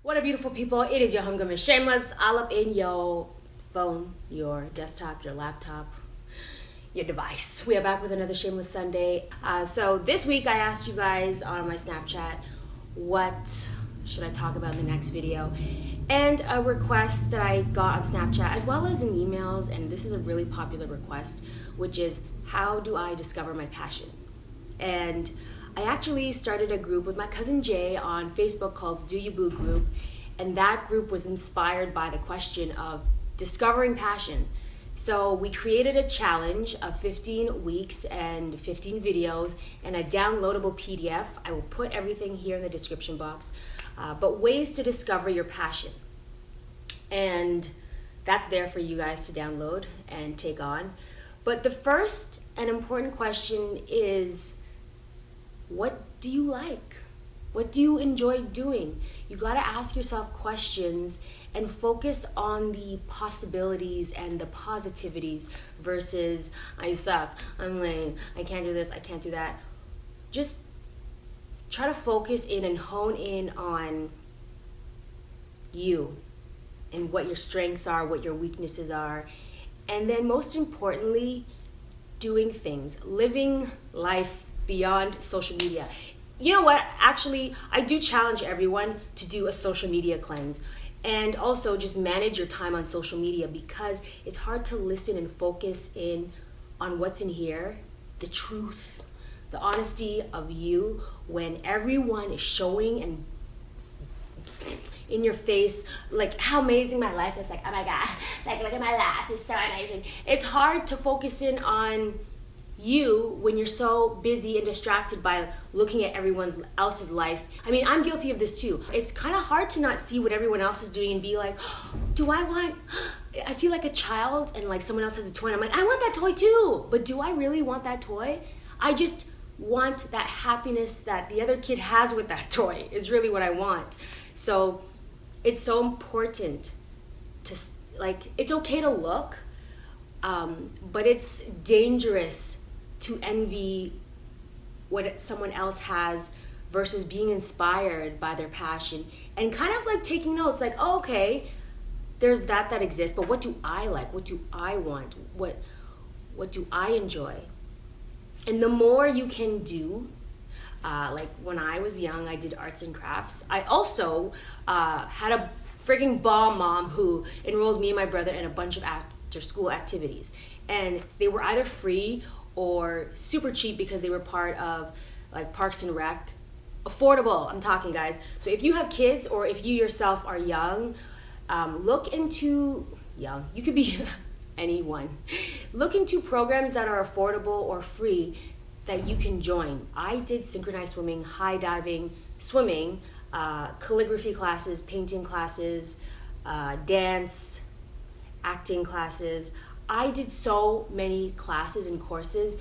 What a beautiful people. It is your homegirl, Miss Shameless, all up in your phone, your desktop, your laptop, your device. We are back with another Shameless Sunday. So this week I asked you guys on my Snapchat, what should I talk about in the next video? And a request that I got on Snapchat as well as in emails, and this is a really popular request, which is, how do I discover my passion? And I actually started a group with my cousin Jay on Facebook called Do You Boo Group, and that group was inspired by the question of discovering passion. So we created a challenge of 15 weeks and 15 videos and a downloadable PDF. I will put everything here in the description box, but ways to discover your passion. And that's there for you guys to download and take on. But the first and important question is, what do you like? What do you enjoy doing? You gotta ask yourself questions and focus on the possibilities and the positivities versus, I suck, I'm lame, I can't do this, I can't do that. Just try to focus in and hone in on you and what your strengths are, what your weaknesses are, and then most importantly, doing things, living life beyond social media. You know what? Actually, I do challenge everyone to do a social media cleanse and also just manage your time on social media, because it's hard to listen and focus in on what's in here, the truth, the honesty of you, when everyone is showing and in your face like how amazing my life is, like, oh my god, like, look at my life, it's so amazing. It's hard to focus in on you when you're so busy and distracted by looking at everyone else's life. I mean, I'm guilty of this too. It's kind of hard to not see what everyone else is doing and be like, I feel like a child and like someone else has a toy and I'm like, I want that toy too. But do I really want that toy? I just want that happiness that the other kid has with that toy is really what I want. So it's so important to, like, it's okay to look, but it's dangerous to envy what someone else has versus being inspired by their passion and kind of like taking notes, like, oh, okay, there's that exists, but what do I like? What do I want? What do I enjoy? And the more you can do, like when I was young, I did arts and crafts. I also had a freaking bomb mom who enrolled me and my brother in a bunch of after school activities, and they were either free or super cheap because they were part of like Parks and Rec. Affordable, I'm talking, guys. So if you have kids or if you yourself are young, look into, you could be anyone. Look into programs that are affordable or free that you can join. I did synchronized swimming, high diving, swimming, calligraphy classes, painting classes, dance, acting classes. I did so many classes and courses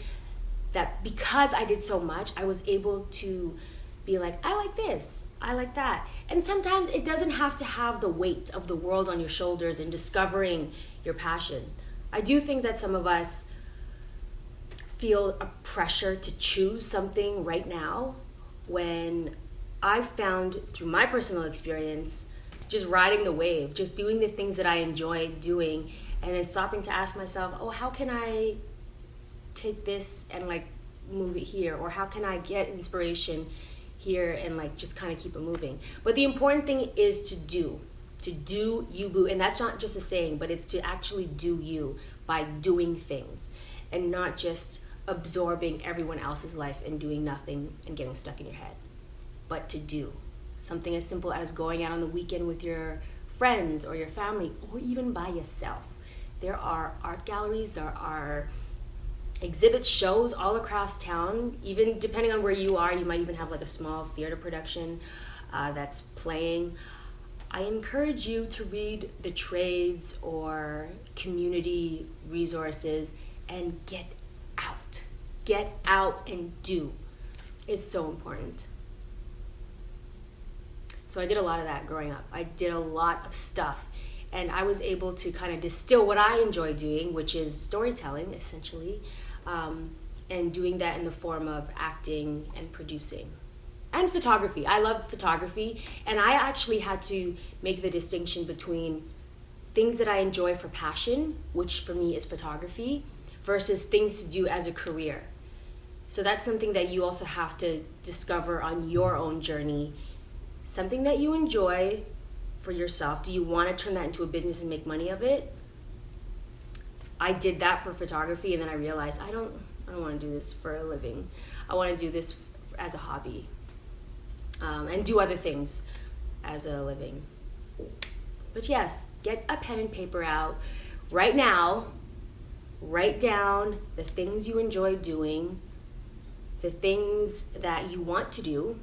that because I did so much, I was able to be like, I like this, I like that. And sometimes it doesn't have to have the weight of the world on your shoulders in discovering your passion. I do think that some of us feel a pressure to choose something right now, when I've found through my personal experience, just riding the wave, just doing the things that I enjoy doing, and then stopping to ask myself, oh, how can I take this and like move it here? Or how can I get inspiration here and like just kind of keep it moving? But the important thing is to do you boo. And that's not just a saying, but it's to actually do you by doing things and not just absorbing everyone else's life and doing nothing and getting stuck in your head, but to do something as simple as going out on the weekend with your friends or your family, or even by yourself. There are art galleries, there are exhibits, shows all across town. Even depending on where you are, you might even have like a small theater production that's playing. I encourage you to read the trades or community resources and get out and do. It's so important. So I did a lot of that growing up. I did a lot of stuff, and I was able to kind of distill what I enjoy doing, which is storytelling essentially, and doing that in the form of acting and producing. And photography. I love photography, and I actually had to make the distinction between things that I enjoy for passion, which for me is photography, versus things to do as a career. So that's something that you also have to discover on your own journey. Something that you enjoy for yourself. Do you want to turn that into a business and make money of it? I did that for photography, and then I realized I don't want to do this for a living. I want to do this as a hobby, and do other things as a living. But yes, get a pen and paper out right now. Write down the things you enjoy doing, the things that you want to do,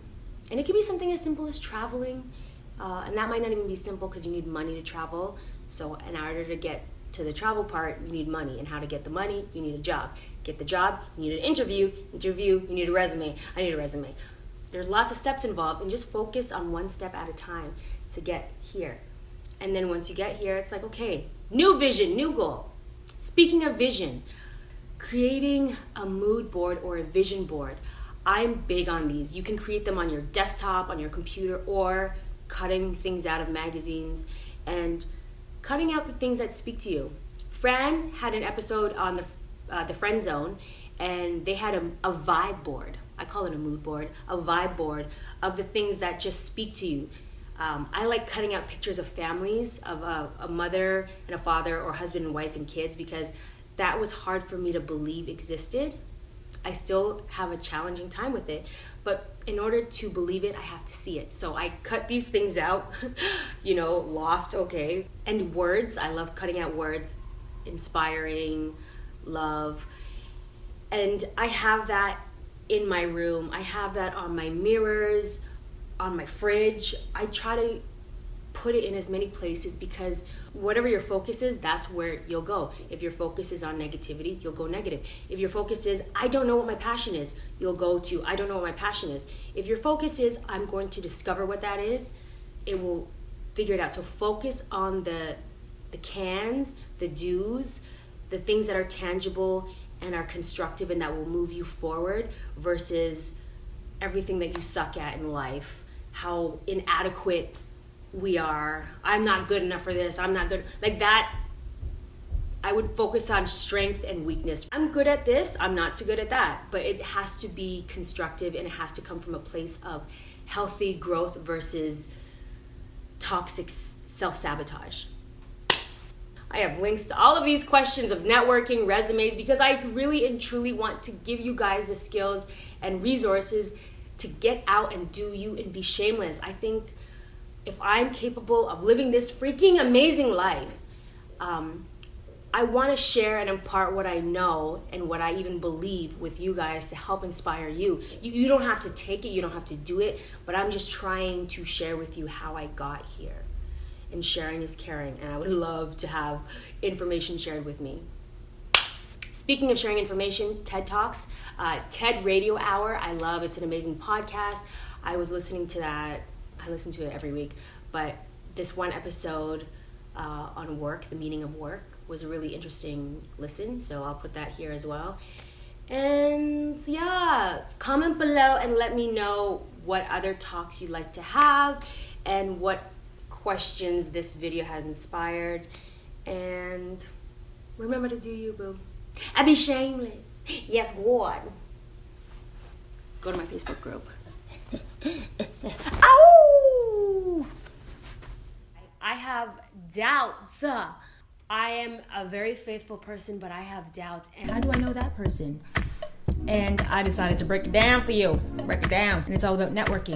and it could be something as simple as traveling, and that might not even be simple because you need money to travel. So in order to get to the travel part, you need money. And how to get the money? You need a job. Get the job, you need an interview, you need a resume. I need a resume. There's lots of steps involved, and just focus on one step at a time to get here. And then once you get here, it's like, okay, new vision, new goal. Speaking of vision, creating a mood board or a vision board. I'm big on these. You can create them on your desktop, on your computer, or cutting things out of magazines and cutting out the things that speak to you. Fran had an episode on the Friend Zone, and they had a vibe board. I call it a mood board, a vibe board of the things that just speak to you. I like cutting out pictures of families, of a mother and a father, or husband and wife and kids, because that was hard for me to believe existed. I still have a challenging time with it, but in order to believe it, I have to see it. So I cut these things out, loft, okay. And words, I love cutting out words, inspiring, love. And I have that in my room. I have that on my mirrors, on my fridge. I try to put it in as many places because whatever your focus is, that's where you'll go. If your focus is on negativity, you'll go negative. If your focus is, I don't know what my passion is, you'll go to, I don't know what my passion is. If your focus is, I'm going to discover what that is, it will figure it out. So focus on the cans, the do's, the things that are tangible and are constructive and that will move you forward, versus everything that you suck at in life, how inadequate we are. I'm not good enough for this. I'm not good. Like that, I would focus on strength and weakness. I'm good at this. I'm not so good at that. But it has to be constructive, and it has to come from a place of healthy growth versus toxic self-sabotage. I have links to all of these questions of networking, resumes, because I really and truly want to give you guys the skills and resources to get out and do you and be shameless. I think if I'm capable of living this freaking amazing life, I want to share and impart what I know and what I even believe with you guys to help inspire you. You don't have to take it, you don't have to do it, but I'm just trying to share with you how I got here. And sharing is caring, and I would love to have information shared with me. Speaking of sharing information, TED Talks, TED Radio Hour, I love. It's an amazing podcast. I was listening to that. I listen to it every week, but this one episode on work, the meaning of work, was a really interesting listen, so I'll put that here as well. And yeah, comment below and let me know what other talks you'd like to have and what questions this video has inspired. And remember to do you, boo. And be shameless. Yes, God. Go to my Facebook group. Oh! I have doubts. I am a very faithful person, but I have doubts. And how do I know that person? And I decided to break it down for you. Break it down. And it's all about networking.